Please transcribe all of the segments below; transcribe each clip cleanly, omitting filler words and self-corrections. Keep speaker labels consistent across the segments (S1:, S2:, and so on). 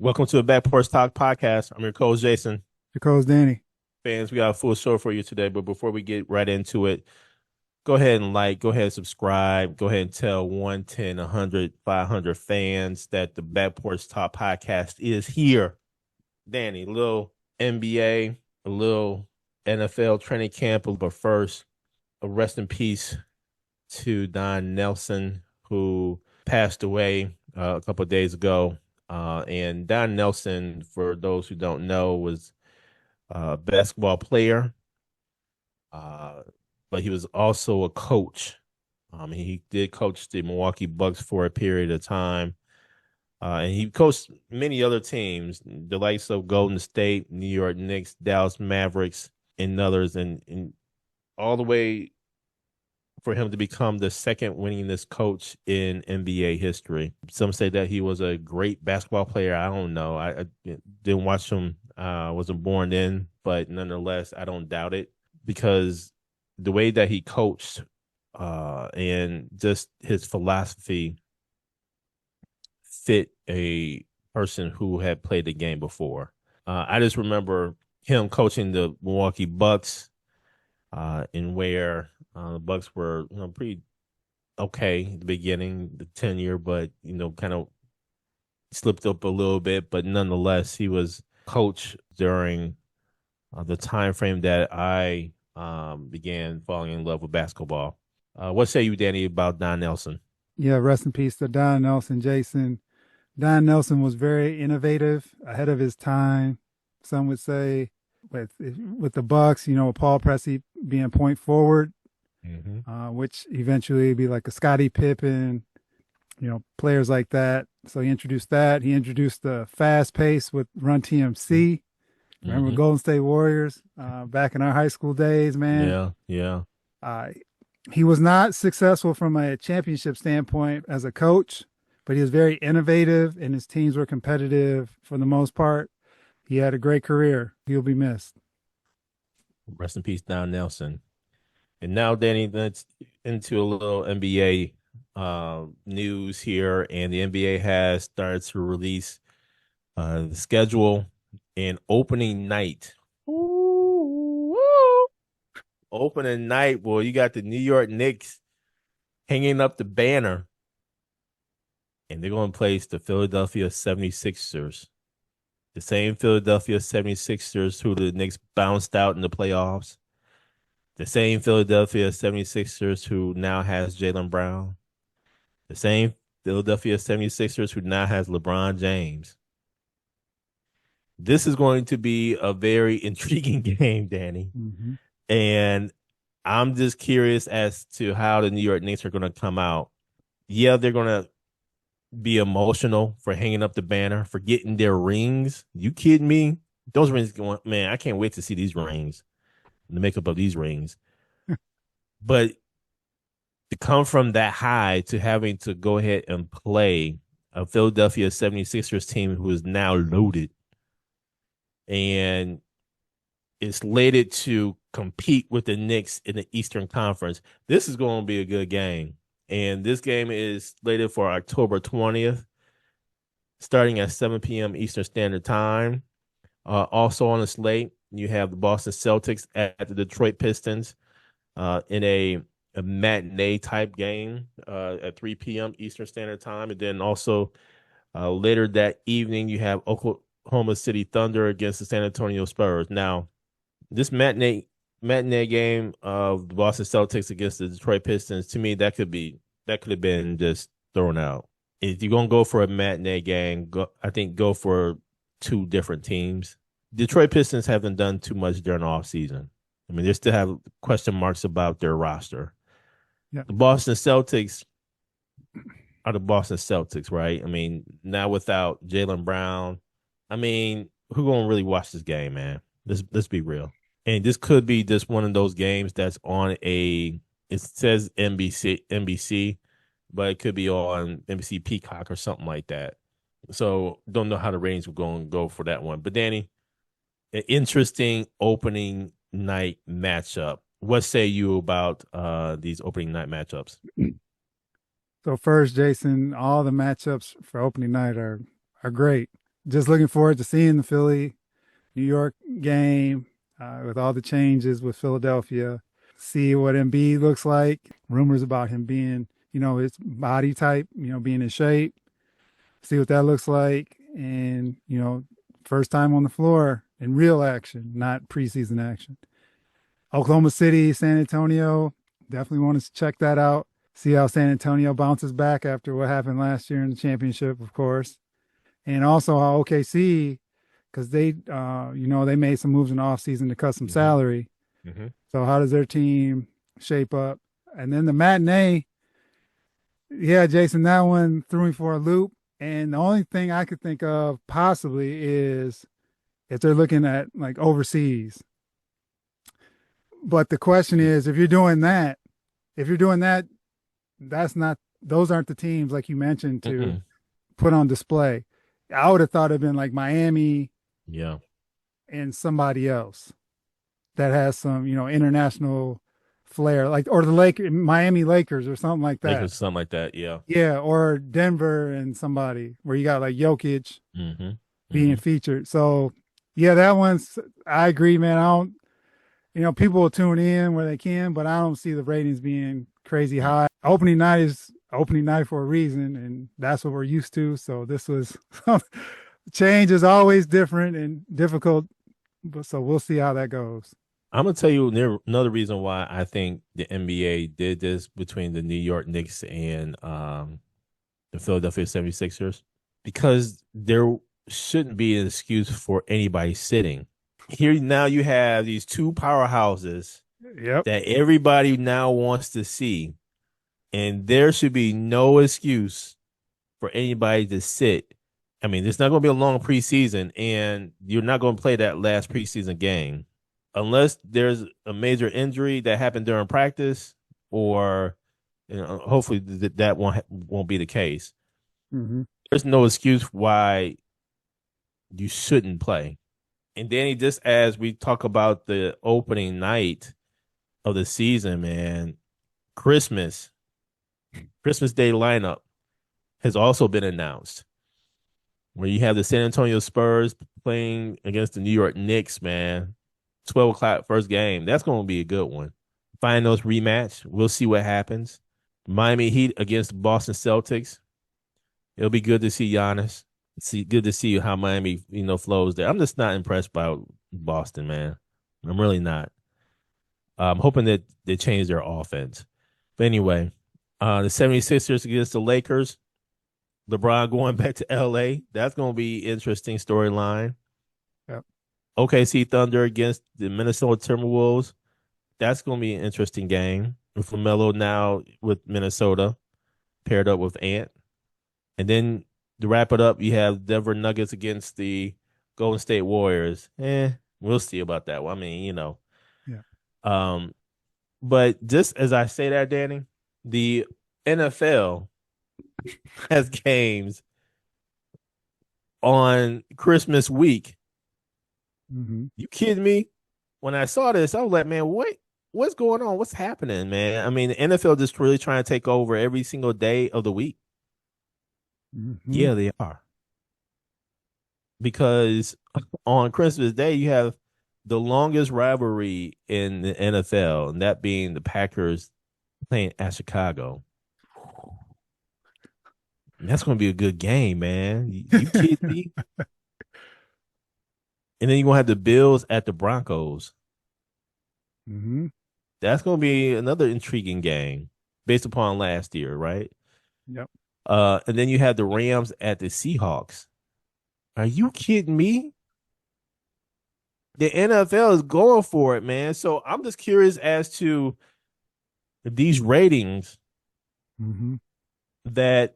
S1: Welcome to the Back Porch Talk podcast. I'm your coach, Jason.
S2: Your coach, Danny.
S1: Fans, we got a full show for you today, but before we get right into it, go ahead and go ahead and subscribe, go ahead and tell 110, 100, 500 fans that the Back Porch Talk podcast is here. Danny, a little NBA, a little NFL training camp, but first, a rest in peace to Don Nelson, who passed away a couple of days ago. And Don Nelson, for those who don't know, was a basketball player, uh, but he was also a coach. He did coach the Milwaukee Bucks for a period of time, and he coached many other teams, the likes of Golden State, New York Knicks, Dallas Mavericks, and others, and all the way for him to become the second winningest coach in NBA history. Some say that he was a great basketball player. I don't know. I didn't watch him. Wasn't born in, but nonetheless, I don't doubt it because the way that he coached and just his philosophy fit a person who had played the game before. I just remember him coaching the Milwaukee Bucks, in where the Bucks were, pretty okay at the beginning, the tenure, but kind of slipped up a little bit. But nonetheless, he was coach during the time frame that I began falling in love with basketball. What say you, Danny, about Don Nelson?
S2: Yeah, rest in peace to Don Nelson, Jason. Don Nelson was very innovative, ahead of his time. Some would say with the Bucks, Paul Pressey being point forward,
S1: Mm-hmm.
S2: which eventually be like a Scottie Pippen, players like that. So he introduced that. He introduced the fast pace with Run TMC. Remember
S1: Mm-hmm.
S2: Golden State Warriors back in our high school days, man.
S1: Yeah, yeah.
S2: Uh, he was not successful from a championship standpoint as a coach, but he was very innovative and his teams were competitive for the most part. He had a great career. He'll be missed.
S1: Rest in peace, Don Nelson. And now, Danny, let's into a little NBA news here. And the NBA has started to release the schedule and opening night. Ooh, woo. Opening night, boy, you got the New York Knicks hanging up the banner, and they're going to place the Philadelphia 76ers. The same Philadelphia 76ers who the Knicks bounced out in the playoffs. The same Philadelphia 76ers who now has Jaylen Brown. The same Philadelphia 76ers who now has LeBron James. This is going to be a very intriguing game, Danny.
S2: Mm-hmm.
S1: And I'm just curious as to how the New York Knicks are going to come out. Yeah, they're going to be emotional for hanging up the banner, for getting their rings. You kidding me? Those rings going, man, I can't wait to see these rings, the makeup of these rings. But to come from that high to having to go ahead and play a Philadelphia 76ers team who is now loaded and is slated to compete with the Knicks in the Eastern Conference. This is going to be a good game. And this game is slated for October 20th, starting at 7 p.m. Eastern Standard Time. Also on the slate, you have the Boston Celtics at the Detroit Pistons in a matinee type game at 3 p.m. Eastern Standard Time. And then also later that evening, you have Oklahoma City Thunder against the San Antonio Spurs. Now, this matinee game of the Boston Celtics against the Detroit Pistons, to me, that could have been just thrown out. If you're gonna go for a matinee game, I think go for two different teams. Detroit Pistons haven't done too much during the offseason. I mean, they still have question marks about their roster.
S2: Yeah.
S1: The Boston Celtics are the Boston Celtics, right? I mean, now without Jaylen Brown, I mean, who gonna really watch this game, man? Let's be real. And this could be just one of those games that's on it says NBC, but it could be on NBC Peacock or something like that. So don't know how the ratings will go for that one. But Danny, an interesting opening night matchup. What say you about these opening night matchups?
S2: So first, Jason, all the matchups for opening night are great. just looking forward to seeing the Philly New York game with all the changes with Philadelphia. See what Embiid looks like. Rumors about him being, his body type, being in shape. See what that looks like. And, first time on the floor in real action, not preseason action. Oklahoma City, San Antonio, definitely want to check that out. See how San Antonio bounces back after what happened last year in the championship, of course. And also how OKC, because they made some moves in the offseason to cut some
S1: Mm-hmm.
S2: salary.
S1: Mm-hmm.
S2: So how does their team shape up? And then the matinee, yeah, Jason, that one threw me for a loop. And the only thing I could think of possibly is if they're looking at like overseas. But the question is, if you're doing that, that's not those aren't the teams like you mentioned to
S1: Mm-mm.
S2: put on display. I would have thought it'd been like Miami
S1: Yeah.
S2: and somebody else that has some, international flair, like or the Miami Lakers or something like that.
S1: Lakers, something like that. Yeah.
S2: Yeah, or Denver and somebody where you got like Jokic
S1: Mm-hmm.
S2: being
S1: Mm-hmm.
S2: featured. So yeah, that one's I agree, man. I don't people will tune in where they can, but I don't see the ratings being crazy high. Opening night is opening night for a reason, and that's what we're used to. So this was change is always different and difficult, but so we'll see how that goes.
S1: I'm gonna tell you another reason why I think the NBA did this between the New York Knicks and the Philadelphia 76ers because there shouldn't be an excuse for anybody sitting. Here now you have these two powerhouses
S2: Yep.
S1: that everybody now wants to see, and there should be no excuse for anybody to sit. I mean, it's not going to be a long preseason, and you're not going to play that last preseason game unless there's a major injury that happened during practice, or hopefully that won't be the case.
S2: Mm-hmm.
S1: There's no excuse why you shouldn't play. And Danny, just as we talk about the opening night of the season, man, Christmas Day lineup has also been announced. Where you have the San Antonio Spurs playing against the New York Knicks, man. 12 o'clock first game. That's going to be a good one. Finals rematch. We'll see what happens. Miami Heat against Boston Celtics. It'll be good to see Giannis. Good to see how Miami, flows there. I'm just not impressed by Boston, man. I'm really not. I'm hoping that they change their offense. But anyway, the 76ers against the Lakers. LeBron going back to LA. That's going to be interesting storyline.
S2: Yep.
S1: OKC Thunder against the Minnesota Timberwolves. That's going to be an interesting game. With LaMelo now with Minnesota paired up with Ant. And then to wrap it up, you have Denver Nuggets against the Golden State Warriors. We'll see about that one. I mean,
S2: Yeah.
S1: But just as I say that, Danny, the NFL has games on Christmas week.
S2: Mm-hmm.
S1: You kidding me? When I saw this, I was like, man, what's going on? What's happening, man? I mean, the NFL just really trying to take over every single day of the week.
S2: Mm-hmm.
S1: Yeah, they are. Because on Christmas Day, you have the longest rivalry in the NFL, and that being the Packers playing at Chicago. And that's going to be a good game, man. You kidding me? And then you're going to have the Bills at the Broncos.
S2: Mm-hmm.
S1: That's going to be another intriguing game based upon last year, right?
S2: Yep.
S1: And then you have the Rams at the Seahawks. Are you kidding me? The NFL is going for it, man. So I'm just curious as to these ratings
S2: Mm-hmm.
S1: that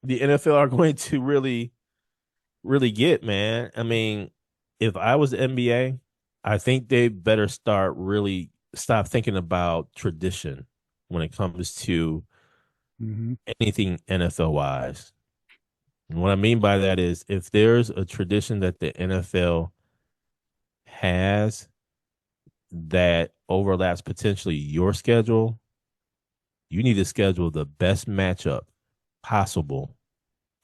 S1: the NFL are going to really, really get, man. I mean, if I was the NBA, I think they better stop thinking about tradition when it comes to
S2: Mm-hmm.
S1: anything NFL wise. And what I mean by that is if there's a tradition that the NFL has that overlaps potentially your schedule, you need to schedule the best matchup possible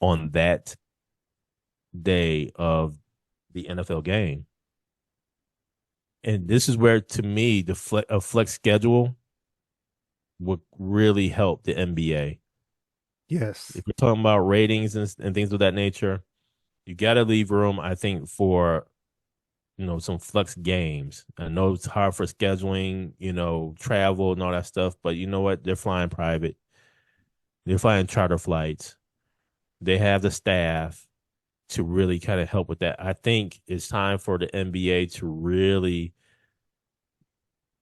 S1: on that day of the NFL game. And this is where, to me, a flex schedule would really help the NBA.
S2: Yes.
S1: If we're talking about ratings and things of that nature, you got to leave room, I think, for some flex games. I know it's hard for scheduling, travel and all that stuff, but you know what? They're flying private. They're flying charter flights. They have the staff to really kind of help with that. I think it's time for the NBA to really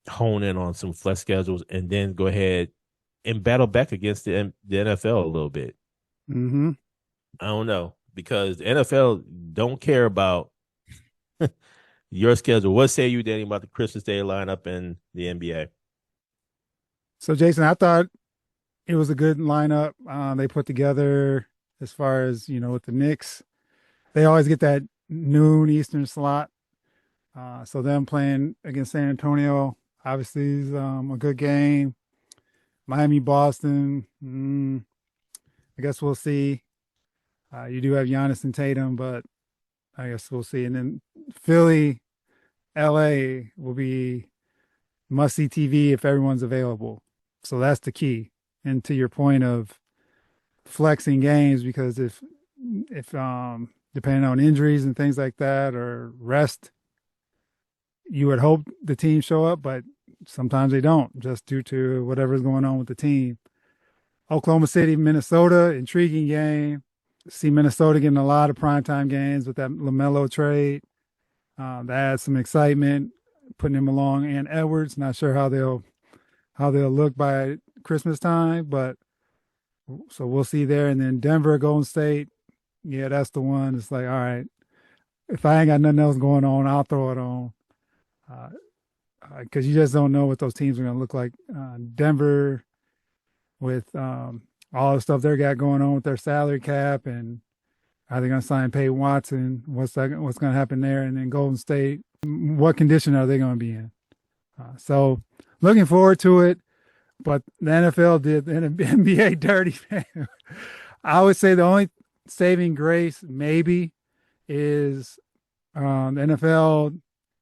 S1: hone in on some flex schedules and then go ahead and battle back against the NFL a little bit.
S2: Mm-hmm.
S1: I don't know because the NFL don't care about your schedule. What say you, Danny, about the Christmas Day lineup in the NBA?
S2: So, Jason, I thought it was a good lineup they put together as far as, with the Knicks. They always get that noon Eastern slot. So them playing against San Antonio obviously is a good game. Miami, Boston. I guess we'll see. You do have Giannis and Tatum, but I guess we'll see. And then Philly, LA will be must see TV if everyone's available. So that's the key. And to your point of flexing games, because if depending on injuries and things like that or rest, you would hope the team show up, but sometimes they don't, just due to whatever's going on with the team. Oklahoma City, Minnesota, intriguing game. See Minnesota getting a lot of primetime games with that LaMelo trade. That adds some excitement, putting him along. And Edwards, not sure how they'll look by Christmas time, but so we'll see there. And then Denver, Golden State, yeah, that's the one. It's like, all right, if I ain't got nothing else going on, I'll throw it on. Because you just don't know what those teams are going to look like. Denver, with all the stuff they got going on with their salary cap, and are they going to sign Peyton Watson? What's going to happen there? And then Golden State, what condition are they going to be in? So looking forward to it. But the NFL did the NBA dirty. I would say the only saving grace maybe is the NFL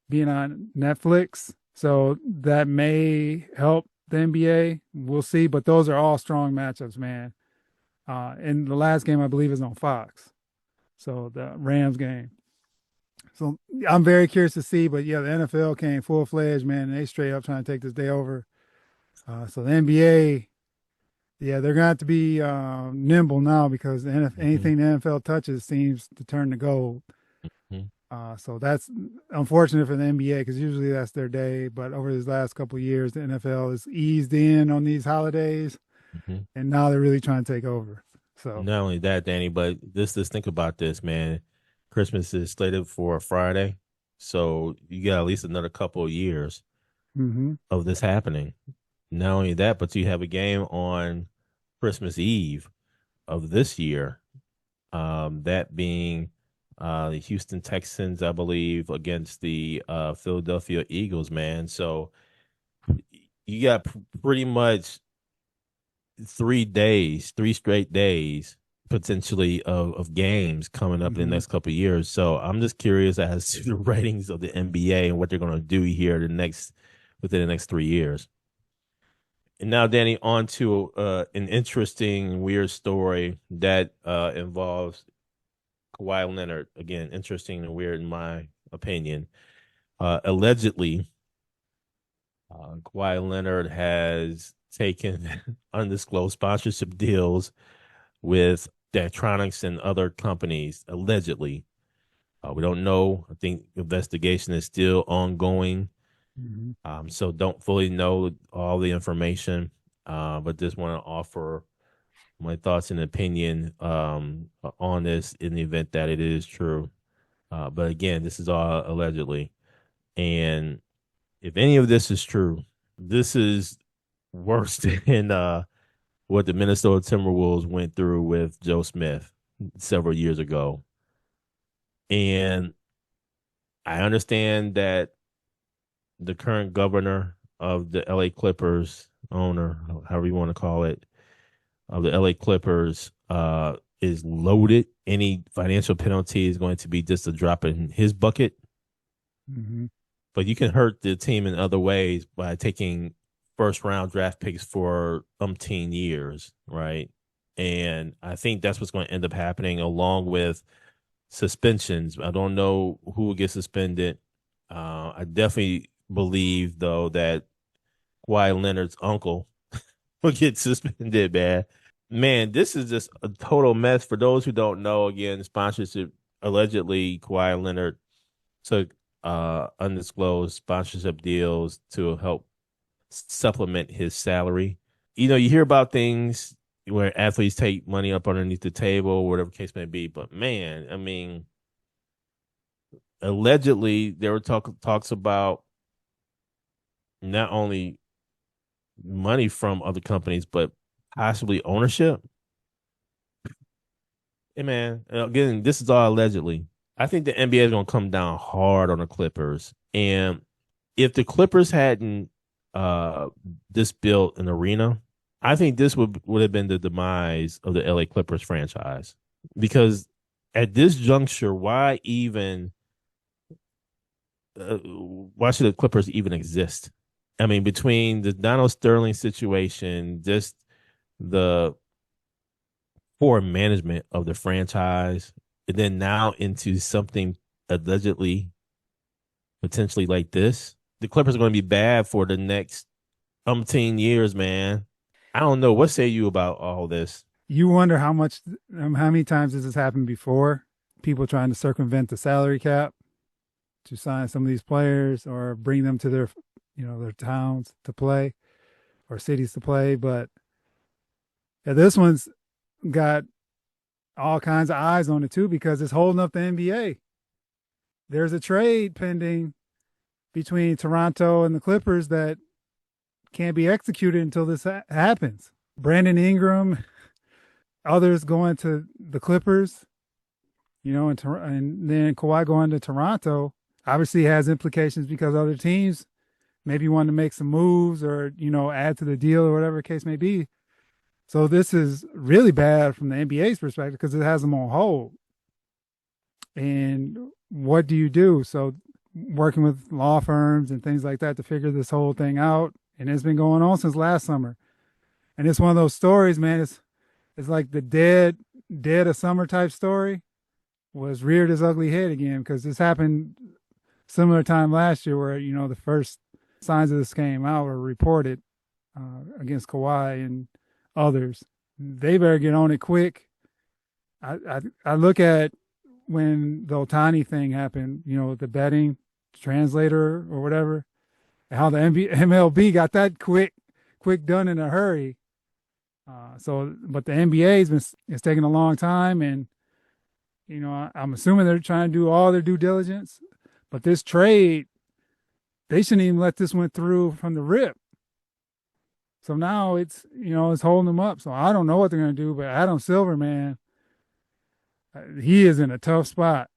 S2: being on Netflix. So that may help the NBA. We'll see. But those are all strong matchups, man. And the last game, I believe, is on Fox. So the Rams game. So I'm very curious to see. But yeah, the NFL came full fledged, man. And they straight up trying to take this day over. So the NBA, yeah, they're going to have to be nimble now because anything the NFL touches seems to turn to gold.
S1: Mm-hmm.
S2: So that's unfortunate for the NBA because usually that's their day. But over these last couple of years, the NFL has eased in on these holidays,
S1: Mm-hmm.
S2: and now they're really trying to take over. So,
S1: Not only that, Danny, but just think about this, man. Christmas is slated for a Friday, so you got at least another couple of years
S2: mm-hmm.
S1: of this happening. Not only that, but you have a game on Christmas Eve of this year. That being the Houston Texans, I believe, against the Philadelphia Eagles, man. So you got pretty much 3 days, 3 straight days potentially of games coming up in the
S2: Mm-hmm.
S1: next couple of years. So I'm just curious as to the ratings of the NBA and what they're going to do here within the next 3 years. And now, Danny, on to an interesting, weird story that involves Kawhi Leonard. Again, interesting and weird in my opinion. Allegedly, Kawhi Leonard has taken undisclosed sponsorship deals with Daktronics and other companies, allegedly. We don't know. I think investigation is still ongoing.
S2: Mm-hmm.
S1: So don't fully know all the information, but just want to offer my thoughts and opinion on this in the event that it is true. But again, this is all allegedly. And if any of this is true, this is worse than what the Minnesota Timberwolves went through with Joe Smith several years ago. And I understand that the current governor of the LA Clippers, owner, however you want to call it, of the LA Clippers, is loaded. Any financial penalty is going to be just a drop in his bucket.
S2: Mm-hmm.
S1: But you can hurt the team in other ways by taking first round draft picks for umpteen years, right? And I think that's what's going to end up happening along with suspensions. I don't know who will get suspended. I definitely believe, though, that Kawhi Leonard's uncle will get suspended, man. Man, this is just a total mess. For those who don't know, again, sponsorship allegedly Kawhi Leonard took undisclosed sponsorship deals to help supplement his salary. You know, you hear about things where athletes take money up underneath the table, whatever case may be. But man, I mean, allegedly there were talks about not only money from other companies, but possibly ownership. Hey man, again, this is all allegedly. I think the NBA is going to come down hard on the Clippers, and if the Clippers hadn't just built an arena, I think this would have been the demise of the LA Clippers franchise. Because at this juncture, why should the Clippers even exist? I mean, between the Donald Sterling situation, just the poor management of the franchise, and then now into something allegedly potentially like this, the Clippers are going to be bad for the next umpteen years, man. I don't know. What say you about all this?
S2: You wonder how many times this has happened before? People trying to circumvent the salary cap to sign some of these players or bring them to their towns to play or cities to play. But yeah, this one's got all kinds of eyes on it too because it's holding up the NBA. There's a trade pending between Toronto and the Clippers that can't be executed until this happens. Brandon Ingram, others going to the Clippers, and then Kawhi going to Toronto. Obviously, has implications because other teams maybe want to make some moves or add to the deal or whatever the case may be. So this is really bad from the NBA's perspective because it has them on hold. And what do you do? So working with law firms and things like that to figure this whole thing out, and it's been going on since last summer. And it's one of those stories, man. It's like the dead of summer type story was reared its ugly head again because this happened similar time last year where the first signs of this came out or reported against Kawhi and others. They better get on it quick. I look at when the Otani thing happened, the betting translator or whatever, how the MLB got that quick done in a hurry. But the it's taking a long time, and I'm assuming they're trying to do all their due diligence. But this trade, they shouldn't even let this one through from the rip. So now it's holding them up. So I don't know what they're going to do, but Adam Silver, man, he is in a tough spot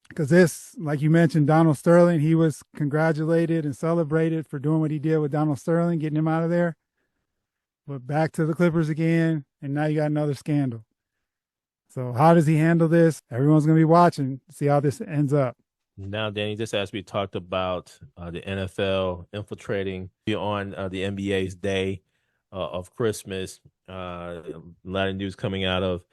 S2: because this, like you mentioned, Donald Sterling, he was congratulated and celebrated for doing what he did with Donald Sterling, getting him out of there. But back to the Clippers again, and now you got another scandal. So how does he handle this? Everyone's going to be watching to see how this ends up.
S1: Now, Danny, just as we talked about the NFL infiltrating on the NBA's day of Christmas, a lot of news coming out of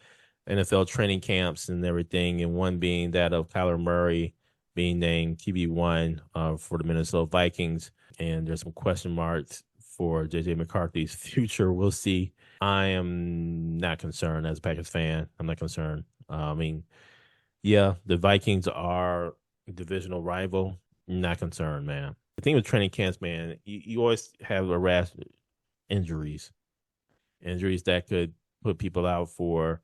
S1: NFL training camps and everything, and one being that of Kyler Murray being named QB1 for the Minnesota Vikings. And there's some question marks for JJ McCarthy's future. We'll see. I am not concerned as a Packers fan. I'm not concerned. I mean, yeah, the Vikings are a divisional rival. Not concerned, man. The thing with training camps, man, you always have injuries that could put people out for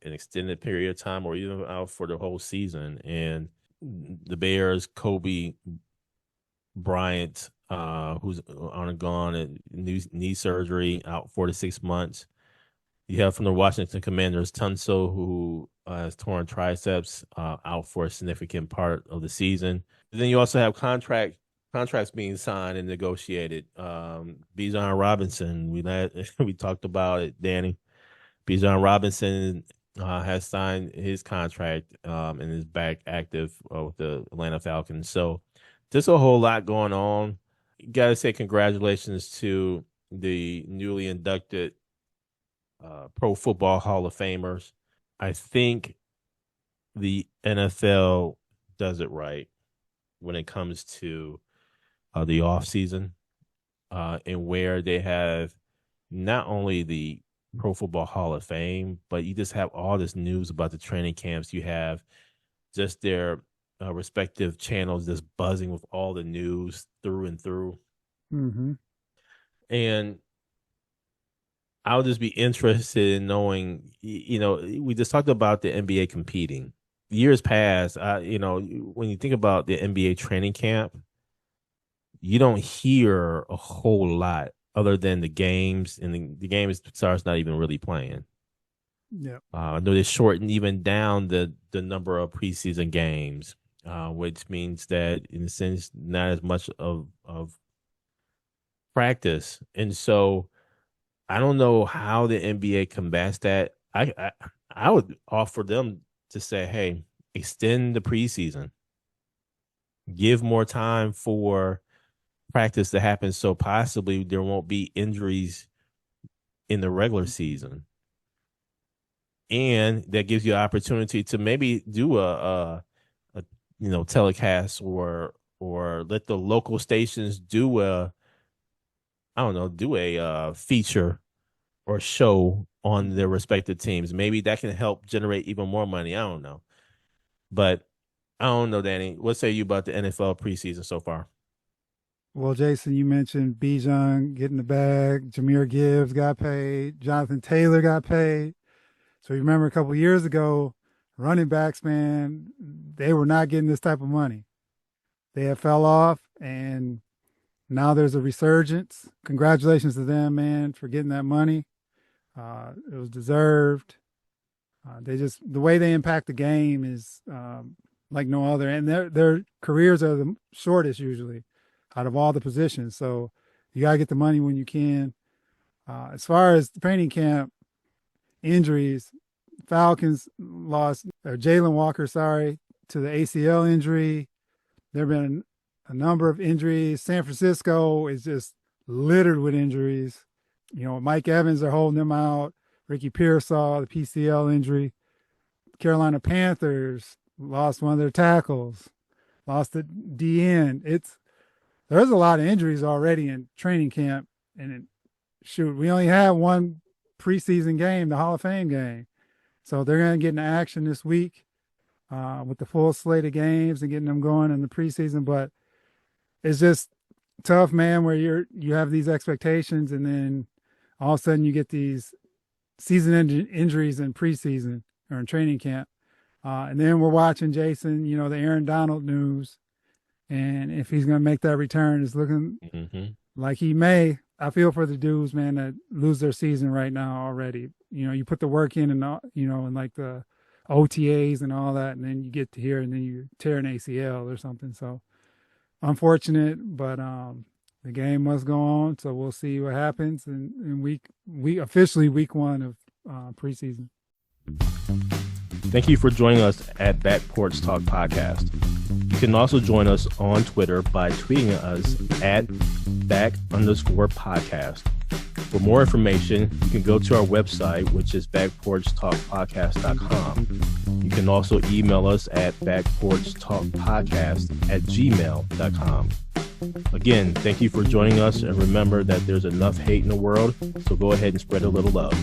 S1: an extended period of time or even out for the whole season. And the Bears, Kobe Bryant, who's undergone knee surgery, out 4 to 6 months. You have from the Washington Commanders, Tunsil, who has torn triceps, out for a significant part of the season. And then you also have contracts being signed and negotiated. Bijan Robinson, we talked about it, Danny. Bijan Robinson has signed his contract and is back active with the Atlanta Falcons. So there's a whole lot going on. Got to say congratulations to the newly inducted Pro Football Hall of Famers. I think the NFL does it right when it comes to the off season, and where they have not only the Pro Football Hall of Fame, but you just have all this news about the training camps. You have just their respective channels just buzzing with all the news through and through.
S2: Mm-hmm.
S1: And I'll just be interested in knowing, we just talked about the NBA competing. Years past, when you think about the NBA training camp, you don't hear a whole lot other than the games, and the game starts not even really playing.
S2: Yeah.
S1: I know they shortened even down the number of preseason games, which means that in a sense not as much of practice. And so I don't know how the NBA combats that. I would offer them to say, hey, extend the preseason, give more time for practice to happen, so possibly there won't be injuries in the regular season, and that gives you an opportunity to maybe do a telecast or let the local stations do a feature or show on their respective teams. Maybe that can help generate even more money. I don't know, but I don't know, Danny. What say you about the NFL preseason so far?
S2: Well, Jason, you mentioned Bijan getting the bag. Jameer Gibbs got paid. Jonathan Taylor got paid. So you remember a couple of years ago, running backs, man, they were not getting this type of money. They have fell off, and now there's a resurgence. Congratulations to them, man, for getting that money. It was deserved. The way they impact the game is like no other, and their careers are the shortest usually out of all the positions. So you gotta get the money when you can. As far as training camp injuries, Falcons lost Jaylen Walker, to the ACL injury. There have been a number of injuries. San Francisco is just littered with injuries. Mike Evans, are holding him out. Ricky Pearsall, the PCL injury. Carolina Panthers lost one of their tackles, lost the DN. There's a lot of injuries already in training camp. And we only have one preseason game, the Hall of Fame game. So they're going to get into action this week with the full slate of games and getting them going in the preseason. But it's just tough, man, where you have these expectations, and then all of a sudden you get these season injuries in preseason or in training camp. And then we're watching, Jason, the Aaron Donald news. And if he's going to make that return, it's looking like he may. I feel for the dudes, man, that lose their season right now already. You put the work in and, and like the OTAs and all that, and then you get to here and then you tear an ACL or something. So unfortunate, but the game must go on. So we'll see what happens in week officially week 1 of preseason.
S1: Thank you for joining us at Back Porch Talk Podcast. You can also join us on Twitter by tweeting us at @back_podcast. For more information, you can go to our website, which is backporchtalkpodcast.com. You can also email us at backporchtalkpodcast@gmail.com. Again, thank you for joining us, and remember that there's enough hate in the world, so go ahead and spread a little love.